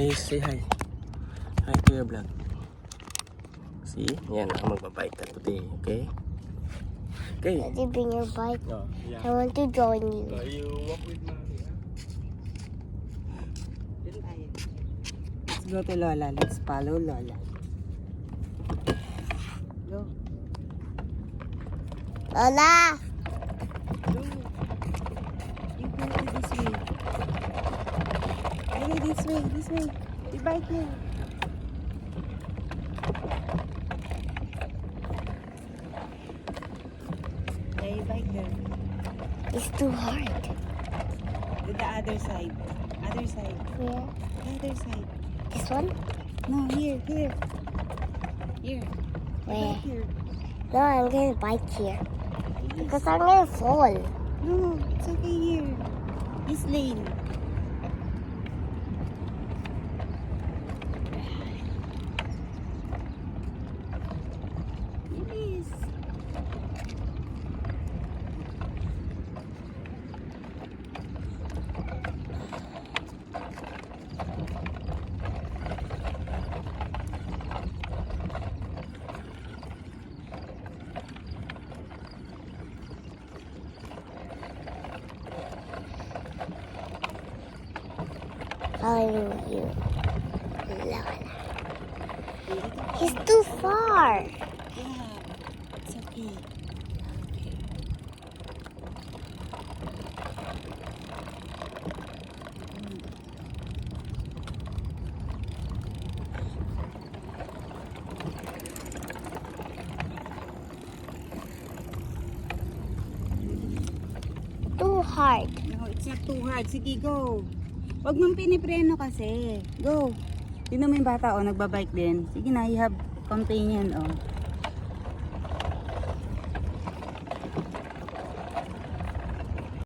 Hi, say hi. Hi to your vlog. See? Yan ako magbabike na today, okay? Okay. Daddy, bring your bike. Oh, yeah. I want to join you. So you walk with mommy, huh? Let's go to Lola. Let's follow Lola. Go. Lola! Go. You go to this way. I go this way. This way. The bike here. There you bike there. It's too hard. To the other side. Other side. Where? The other side. This one? No, here. Here. Where? Bike here. No, I'm gonna bike here. Because I'm gonna fall. No, it's okay here. This lane. Yes. Following you. Lola. He's too far. Yeah, it's okay. Too hard. No, it's not too hard. Sige, go. Huwag mong pinipreno kasi. Go. Tignan mo yung bata, oh, nagbabike din. Sige na, you have contain yan, oh.